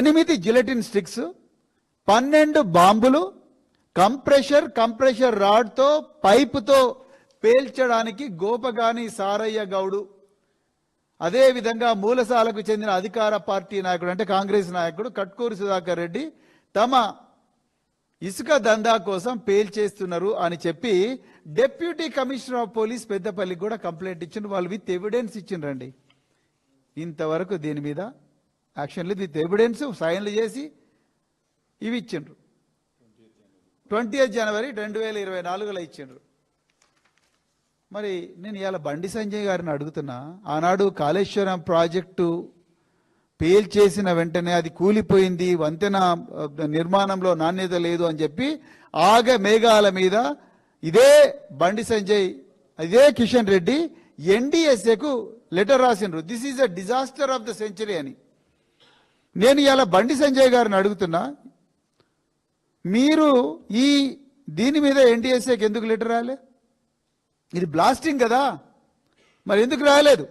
8 జిలెటిన్ స్టిక్స్, 12 బాంబులు, కంప్రెషర్ రాడ్తో పైపుతో పేల్చడానికి గోపగాని సారయ్య గౌడు, అదేవిధంగా మూలసాలకు చెందిన అధికార పార్టీ నాయకుడు అంటే కాంగ్రెస్ నాయకుడు కట్కూరు సుధాకర్ రెడ్డి తమ ఇసుక దందా కోసం పేల్చేస్తున్నారు అని చెప్పి డిప్యూటీ కమిషనర్ ఆఫ్ పోలీస్ పెద్దపల్లికి కూడా కంప్లైంట్ ఇచ్చిండ్రు. వాళ్ళు విత్ ఎవిడెన్స్ ఇచ్చిండ్రండి. ఇంతవరకు దీని మీద యాక్షన్ లేదు. విత్ ఎవిడెన్స్ సైన్లు చేసి ఇవి ఇచ్చిండ్రు. 20th జనవరి 2024లో ఇచ్చిండ్రు. మరి నేను ఇవాళ బండి సంజయ్ గారిని అడుగుతున్నా, ఆనాడు కాళేశ్వరం ప్రాజెక్టు పేల్చేసిన వెంటనే అది కూలిపోయింది, వంతెన నిర్మాణంలో నాణ్యత లేదు అని చెప్పి మేఘాల మీద ఇదే బండి సంజయ్, ఇదే కిషన్ రెడ్డి NDSAకు లెటర్ రాసిండ్రు, this is a disaster of the century అని. నేను ఇవాళ బండి సంజయ్ గారిని అడుగుతున్నా, మీరు దీని మీద NDSAకి ఎందుకు లెటర్ రాలే? ఇది బ్లాస్టింగ్ కదా, మరి ఎందుకు రాలేదు?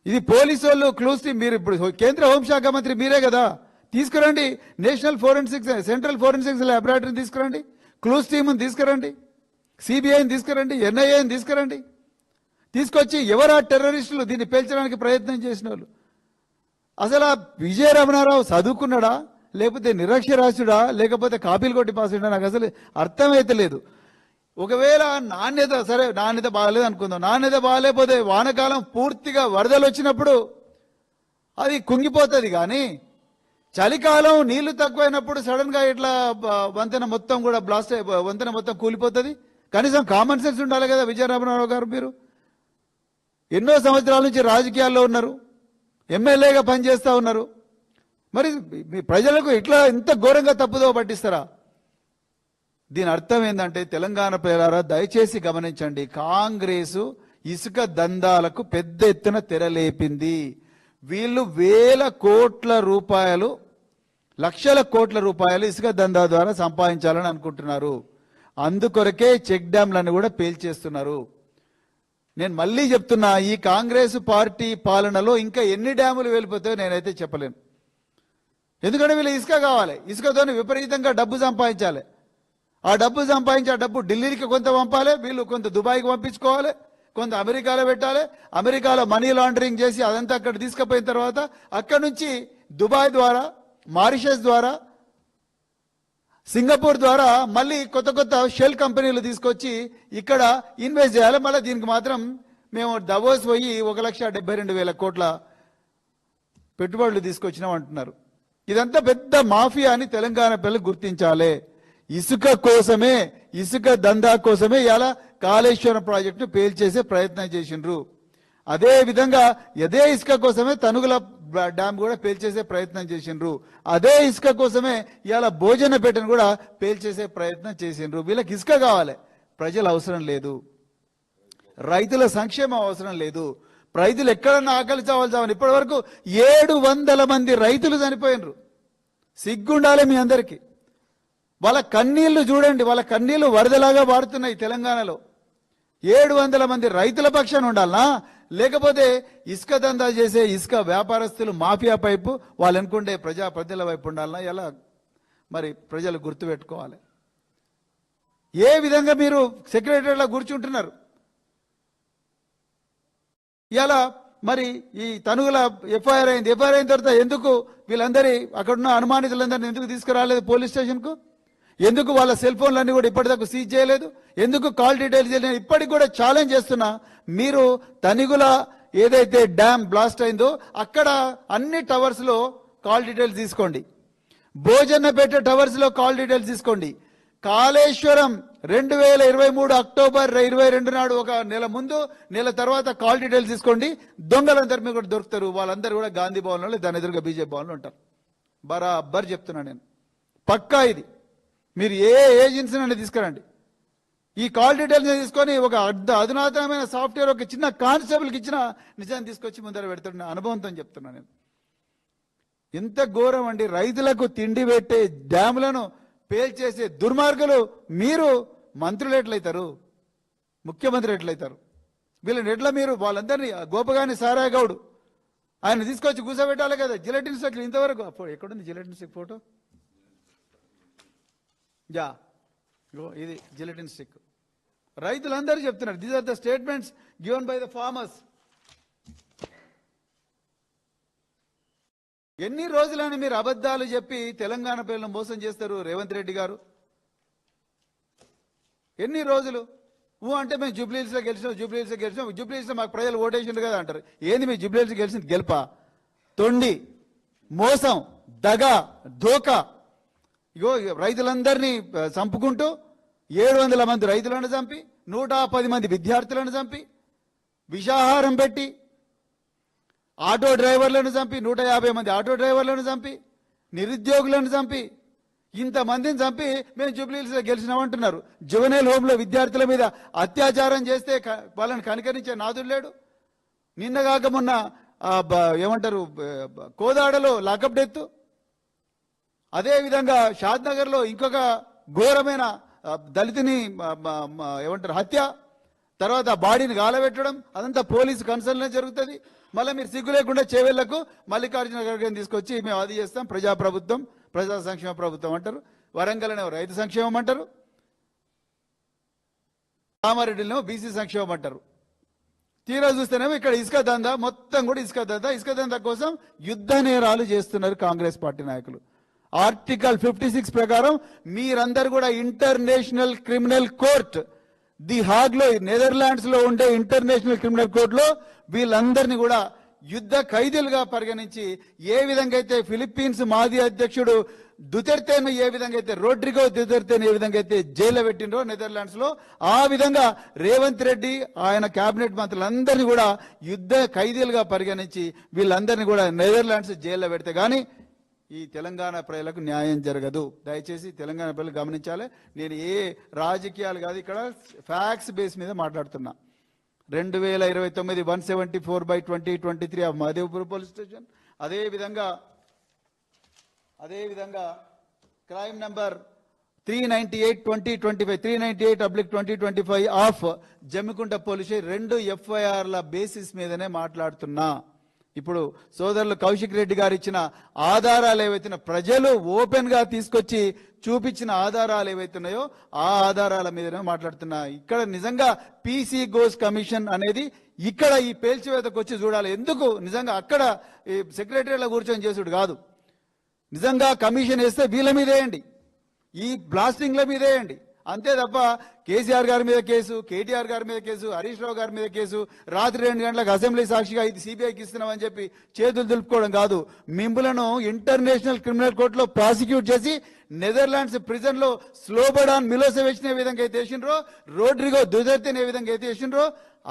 ఇది పోలీసు వాళ్ళు క్లూస్ టీమ్, మీరు ఇప్పుడు కేంద్ర హోంశాఖ మంత్రి మీరే కదా, తీసుకురండి. సెంట్రల్ ఫోరెన్సిక్స్ ల్యాబొరేటరీని తీసుకురండి, క్లూస్ టీమ్ని తీసుకురండి, CBIని తీసుకురండి, NIAని తీసుకురండి. తీసుకొచ్చి ఎవరా టెర్రరిస్టులు దీన్ని పేల్చడానికి ప్రయత్నం చేసిన వాళ్ళు? అసలు ఆ విజయ రమణారావు చదువుకున్నాడా, లేకపోతే నిరక్షరాస్యుడా, లేకపోతే కాపీలు కొట్టి పాస్ అయ్యాడా? నాకు అసలు అర్థమైతే లేదు. ఒకవేళ నాణ్యత బాగాలేదు అనుకుందాం, నాణ్యత బాగాలేకపోతే వానకాలం పూర్తిగా వరదలు వచ్చినప్పుడు అది కుంగిపోతుంది. కానీ చలికాలం నీళ్లు తక్కువైనప్పుడు సడన్ గా ఇట్లా వంతెన మొత్తం కూడా వంతెన మొత్తం కూలిపోతుంది. కనీసం కామన్ సెన్స్ ఉండాలి కదా విజయరామరావు గారు. మీరు ఎన్నో సంవత్సరాల నుంచి రాజకీయాల్లో ఉన్నారు, ఎమ్మెల్యేగా పనిచేస్తూ ఉన్నారు. మరి మీ ప్రజలకు ఇట్లా ఇంత ఘోరంగా తప్పుదో పట్టిస్తారా? దీని అర్థం ఏంటంటే తెలంగాణ ప్రజలారా దయచేసి గమనించండి, కాంగ్రెసు ఇసుక దందాలకు పెద్ద ఎత్తున తెరలేపింది. వీళ్ళు వేల కోట్ల రూపాయలు, లక్షల కోట్ల రూపాయలు ఇసుక దందా ద్వారా సంపాదించాలని అనుకుంటున్నారు. అందుకొరకే చెక్ డ్యాంలను కూడా పేల్చేస్తున్నారు. నేను మళ్ళీ చెప్తున్నా, ఈ కాంగ్రెస్ పార్టీ పాలనలో ఇంకా ఎన్ని డ్యాములు వెళ్ళిపోతాయో నేనైతే చెప్పలేను. ఎందుకంటే వీళ్ళు ఇసుక కావాలి, ఇసుకతోనే విపరీతంగా డబ్బు సంపాదించాలి. ఆ డబ్బు సంపాదించి ఆ డబ్బు ఢిల్లీకి కొంత పంపాలి, వీళ్ళు కొంత దుబాయ్కి పంపించుకోవాలి, కొంత అమెరికాలో పెట్టాలి. అమెరికాలో మనీ లాండరింగ్ చేసి అదంతా అక్కడ తీసుకుపోయిన తర్వాత అక్కడ నుంచి దుబాయ్ ద్వారా, మారిషస్ ద్వారా, సింగపూర్ ద్వారా మళ్ళీ కొత్త షెల్ కంపెనీలు తీసుకొచ్చి ఇక్కడ ఇన్వెస్ట్ చేయాలి. మళ్ళీ దీనికి మాత్రం మేము దవోస్ పోయి 1,72,000 కోట్ల పెట్టుబడులు తీసుకొచ్చినాం అంటున్నారు. ఇదంతా పెద్ద మాఫియా అని తెలంగాణ ప్రజలు గుర్తించాలి. ఇసుక కోసమే, ఇసుక దందా కోసమే ఇలా కాళేశ్వరం ప్రాజెక్టు పేల్చేసే ప్రయత్నం చేసిండ్రు. అదే విధంగా అదే ఇసుక కోసమే తనుగుల డ్యామ్ కూడా పేల్చేసే ప్రయత్నం చేసిండ్రు. అదే ఇసుక కోసమే ఇలా భోజనపేటను కూడా పేల్చేసే ప్రయత్నం చేసిండ్రు. వీళ్ళకి ఇసుక కావాలి, ప్రజల అవసరం లేదు, రైతుల సంక్షేమం అవసరం లేదు. రైతులు ఎక్కడన్నా ఆకలి చావని ఇప్పటి వరకు 700 మంది రైతులు చనిపోయినరు. సిగ్గుండాలి మీ అందరికీ. వాళ్ళ కన్నీళ్లు చూడండి, వాళ్ళ కన్నీళ్లు వరదలాగా పారుతున్నాయి తెలంగాణలో. 700 మంది రైతుల పక్షాన ఉండాలనా, లేకపోతే ఇసుక దందా చేసే ఇసుక వ్యాపారస్తులు మాఫియా వైపు, వాళ్ళు అనుకుంటే ప్రజల వైపు ఉండాలనా? ఎలా మరి ప్రజలు గుర్తుపెట్టుకోవాలి. ఏ విధంగా మీరు సెక్రటరీలో కూర్చుంటున్నారు? ఇలా మరి ఈ తనుగుల ఎఫ్ఐఆర్ అయింది. ఎఫ్ఐఆర్ అయిన తర్వాత ఎందుకు వీళ్ళందరి అక్కడున్న అనుమానితులందరినీ ఎందుకు తీసుకురాలేదు పోలీస్ స్టేషన్కు? ఎందుకు వాళ్ళ సెల్ ఫోన్లన్నీ కూడా ఇప్పటిదాకా సీజ్ చేయలేదు? ఎందుకు కాల్ డీటెయిల్స్ చేయలేదు? ఇప్పటికి కూడా ఛాలెంజ్ చేస్తున్నా, మీరు తనిగుల ఏదైతే డ్యామ్ బ్లాస్ట్ అయిందో అక్కడ అన్ని టవర్స్లో కాల్ డీటెయిల్స్ తీసుకోండి, భోజనపేట టవర్స్లో కాల్ డీటెయిల్స్ తీసుకోండి. కాళేశ్వరం 2023 అక్టోబర్ 22 నాడు ఒక నెల ముందు నెల తర్వాత కాల్ డీటెయిల్స్ తీసుకోండి. దొంగలందరూ మీకు కూడా దొరుకుతారు. వాళ్ళందరూ కూడా గాంధీ భవన్లో దాని ఎదురుగా బీజేపీ భవన్లో ఉంటారు. బరాబర్ చెప్తున్నా నేను, పక్కా ఇది. మీరు ఏ ఏజెన్సీని తీసుకురండి, ఈ కాల్ డీటెయిల్స్ తీసుకొని ఒక అధునాతనమైన సాఫ్ట్వేర్ ఒక చిన్న కానిస్టేబుల్కి ఇచ్చిన నిజాన్ని తీసుకొచ్చి ముందర పెడుతున్న అనుభవంతో చెప్తున్నా నేను. ఎంత ఘోరం అండి! రైతులకు తిండి పెట్టే డ్యాములను పేల్చేసే దుర్మార్గులు మీరు. మంత్రులు ఎట్లయితారు, ముఖ్యమంత్రి ఎట్లయితారు? వీళ్ళని ఎట్లా మీరు వాళ్ళందరినీ గోపగాని సారాయ్ గౌడ్ ఆయన తీసుకొచ్చి కూర్చోబెట్టాలి కదా. జిలెటిన్ స్టిక్ ఇంతవరకు ఎక్కడుంది జిలెటిన్ స్టిక్ ఫోటో? ఇది జిలెటిన్ స్టిక్. రైతులందరూ చెప్తున్నారు, these are the statements given by the farmers. ఎన్ని రోజులని మీరు అబద్ధాలు చెప్పి తెలంగాణ ప్రజలను మోసం చేస్తారు రేవంత్ రెడ్డి గారు? ఎన్ని రోజులు? అంటే మేము జూబ్లీహిల్స్లో గెలిచినాం, జూబ్లీహిల్స్లో మాకు ప్రజలు ఓటేసిండు కదా అంటారు. ఏంది మీ జూబ్లీహిల్స్ గెలిచింది? గెలుపా? తొండి, మోసం, దగ, ధోకా. ఇగో రైతులందరినీ చంపుకుంటూ 700 మంది రైతులను చంపి, 110 మంది విద్యార్థులను చంపి, విషాహారం పెట్టి, ఆటో డ్రైవర్లను చంపి, 150 మంది ఆటో డ్రైవర్లను చంపి, నిరుద్యోగులను చంపి, ఇంతమందిని చంపి మేము జూబ్లీహిల్స్లో గెలిచినామంటున్నారు. జువెనైల్ హోంలో విద్యార్థుల మీద అత్యాచారం చేస్తే వాళ్ళని కనికరించే నాదుడు లేడు. నిన్నగాక మొన్న ఏమంటారు కోదాడలో లాకప్ డెత్. అదేవిధంగా షాద్నగర్లో ఇంకొక ఘోరమైన దళితుని ఏమంటారు హత్య, తర్వాత బాడీని గాలబెట్టడం, అదంతా పోలీసు కన్సర్న్లో జరుగుతుంది. మళ్ళీ మీరు సిగ్గు లేకుండా చేవెళ్లకు మల్లికార్జున ఖర్గేని తీసుకొచ్చి మేము అది చేస్తాం, ప్రజాప్రభుత్వం, ప్రజా సంక్షేమ ప్రభుత్వం అంటారు. వరంగల్ అనే రైతు సంక్షేమం అంటారు, కామారెడ్డిలో బీసీ సంక్షేమం అంటారు. తీరా చూస్తేనేమో ఇక్కడ ఇసుక దందా, మొత్తం కూడా ఇసుక దందా కోసం యుద్ధ నేరాలు చేస్తున్నారు కాంగ్రెస్ పార్టీ నాయకులు. ఆర్టికల్ 56 ప్రకారం మీరందరూ కూడా ఇంటర్నేషనల్ క్రిమినల్ కోర్ట్ ది హాగ్లో, నెదర్లాండ్స్ లో ఉండే ఇంటర్నేషనల్ క్రిమినల్ కోర్టులో వీళ్ళందరినీ కూడా యుద్ధ ఖైదీలుగా పరిగణించి, ఏ విధంగా అయితే ఫిలిప్పీన్స్ మాజీ అధ్యక్షుడు దుతెర్తేను, ఏ విధంగా అయితే రోడ్రిగో దుతెర్తేను ఏ విధంగా అయితే జైల్లో పెట్టిండ్రో నెదర్లాండ్స్ లో, ఆ విధంగా రేవంత్ రెడ్డి ఆయన కేబినెట్ మంత్రులందరినీ కూడా యుద్ధ ఖైదీలుగా పరిగణించి వీళ్ళందరినీ కూడా నెదర్లాండ్స్ జైల్లో పెడితే గానీ ఈ తెలంగాణ ప్రజలకు న్యాయం జరగదు. దయచేసి తెలంగాణ ప్రజలు గమనించాలి. నేను ఏ రాజకీయాలు కాదు, ఇక్కడ ఫ్యాక్ట్స్ బేస్ మీద మాట్లాడుతున్నా. 2029 174/2023 ఆఫ్ మహదేవ్పూర్ పోలీస్ స్టేషన్, అదేవిధంగా crime number 398/2025 398/2025 of Jammikunta police 2 FIRల బేసిస్ మీదనే మాట్లాడుతున్నా. ఇప్పుడు సోదరులు కౌశిక్ రెడ్డి గారు ఇచ్చిన ఆధారాలు ఏవైతే ప్రజలు ఓపెన్ గా తీసుకొచ్చి చూపించిన ఆధారాలు ఏవైతున్నాయో ఆ ఆధారాల మీదనే మాట్లాడుతున్నా. ఇక్కడ నిజంగా పీసీ గోస్ కమిషన్ అనేది ఇక్కడ ఈ పేల్చివేతకు వచ్చి చూడాలి. ఎందుకు నిజంగా అక్కడ సెక్రటరీలో కూర్చొని చేసుడు కాదు. నిజంగా కమిషన్ వేస్తే వీళ్ళ మీద వేయండి, ఈ బ్లాస్టింగ్ల మీద వేయండి, అంతే తప్ప కేసీఆర్ గారి మీద కేసు, కేటీఆర్ గారి మీద కేసు, హరీష్ రావు గారి మీద కేసు, రాత్రి 2 గంటలకు అసెంబ్లీ సాక్షిగా ఇది సిబిఐకి ఇస్తున్నామని చెప్పి చేతులు దులుపుకోవడం కాదు. మిమ్మలను ఇంటర్నేషనల్ క్రిమినల్ కోర్టులో ప్రాసిక్యూట్ చేసి నెదర్లాండ్స్ ప్రిజన్ లో స్లోబడాన్ మిలోసెవిచ్ ఏ విధంగా అయితే వేసిండ్రో, రోడ్రిగో దుతెర్తేని ఏ విధంగా అయితే వేసిండ్రో,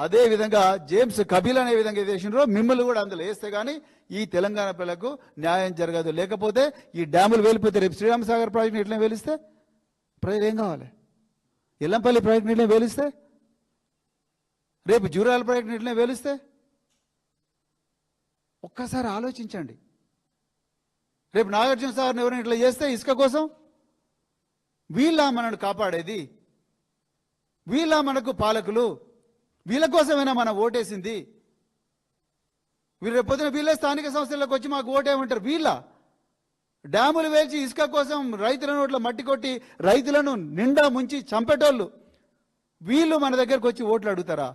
అదే విధంగా జేమ్స్ కబీల్ అనే విధంగా అయితే వేసిండ్రో మిమ్మల్ని కూడా అందులో వేస్తే గానీ ఈ తెలంగాణ ప్రజలకు న్యాయం జరగదు. లేకపోతే ఈ డ్యాములు వేలిపోతే రేపు శ్రీరామ్ సాగర్ ప్రాజెక్ట్ ఎట్లా వేలిస్తే ప్రజలు ఏం కావాలి? ఎల్లంపల్లి ప్రాజెక్ట్ నీటిని వేలిస్తే, రేపు జూరాల ప్రాజెక్ట్ నీటిని వేలిస్తే ఒక్కసారి ఆలోచించండి. రేపు నాగార్జున సాగర్ని ఎవరైనా ఇట్లా చేస్తే ఇసుక కోసం వీళ్ళ మనను కాపాడేది, వీళ్ళ మనకు పాలకులు, వీళ్ళ కోసమైనా మనం ఓటేసింది. వీళ్ళు రేపు పొద్దున వీళ్ళే స్థానిక సంస్థలకు వచ్చి మాకు ఓటేయమంటారు. వీళ్ళ డ్యాములు వేల్చి ఇసుక కోసం రైతులను ఓట్ల మట్టి కొట్టి రైతులను నిండా ముంచి చంపేటోళ్ళు వీళ్ళు మన దగ్గరకు వచ్చి ఓట్లు అడుగుతారా?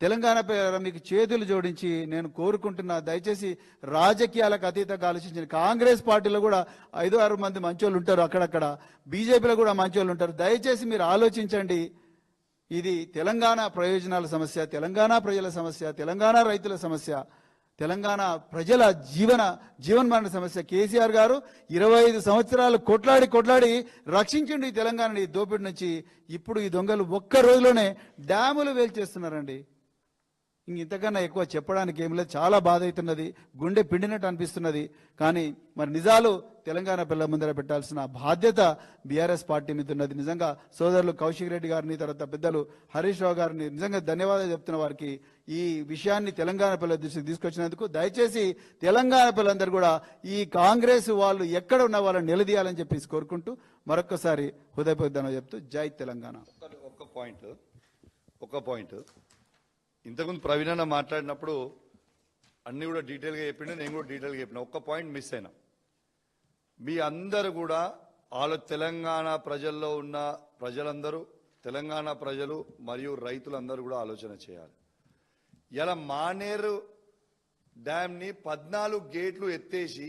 తెలంగాణ మీకు చేతులు జోడించి నేను కోరుకుంటున్నా, దయచేసి రాజకీయాలకు అతీతంగా ఆలోచించండి. కాంగ్రెస్ పార్టీలో కూడా 5-6 మంది మంచోళ్ళు ఉంటారు, అక్కడక్కడ బీజేపీలో కూడా మంచోళ్ళు ఉంటారు. దయచేసి మీరు ఆలోచించండి. ఇది తెలంగాణ ప్రయోజనాల సమస్య, తెలంగాణ ప్రజల సమస్య, తెలంగాణ రైతుల సమస్య. తెలంగాణ ప్రజల జీవన్మరణ సమస్య. కేసీఆర్ గారు 25 సంవత్సరాలు కొట్లాడి రక్షించిండు ఈ తెలంగాణని ఈ దోపిడి నుంచి. ఇప్పుడు ఈ దొంగలు ఒక్క రోజులోనే డ్యాములు వేల్చేస్తున్నారండి. ఇంతకన్నా ఎక్కువ చెప్పడానికి ఏం లేదు. చాలా బాధ అవుతున్నది, గుండె పిండినట్టు అనిపిస్తున్నది. కానీ మరి నిజాలు తెలంగాణ పిల్లల ముందర పెట్టాల్సిన బాధ్యత బీఆర్ఎస్ పార్టీ మీద ఉన్నది. నిజంగా సోదరులు కౌశిక్ రెడ్డి గారిని, తర్వాత పెద్దలు హరీష్ రావు గారిని నిజంగా ధన్యవాదాలు చెప్తున్న వారికి. ఈ విషయాన్ని తెలంగాణ పిల్లల దృష్టికి తీసుకొచ్చినందుకు దయచేసి తెలంగాణ పిల్లలందరూ కూడా ఈ కాంగ్రెస్ వాళ్ళు ఎక్కడ ఉన్న వాళ్ళని నిలదీయాలని చెప్పేసి కోరుకుంటూ మరొక్కసారి హృదయపూర్వకంగా చెప్తూ జై తెలంగాణ. ఒక పాయింట్ ఇంతకుముందు ప్రవీణ్ అన్న మాట్లాడినప్పుడు అన్ని కూడా డీటెయిల్గా చెప్పిండు, నేను కూడా డీటెయిల్గా చెప్పిన. ఒక్క పాయింట్ మిస్ అయినా. మీ అందరూ కూడా తెలంగాణ ప్రజల్లో ఉన్న ప్రజలందరూ, తెలంగాణ ప్రజలు మరియు రైతులందరూ కూడా ఆలోచన చేయాలి. ఇలా మానేరు డ్యామ్ని 14 గేట్లు ఎత్తేసి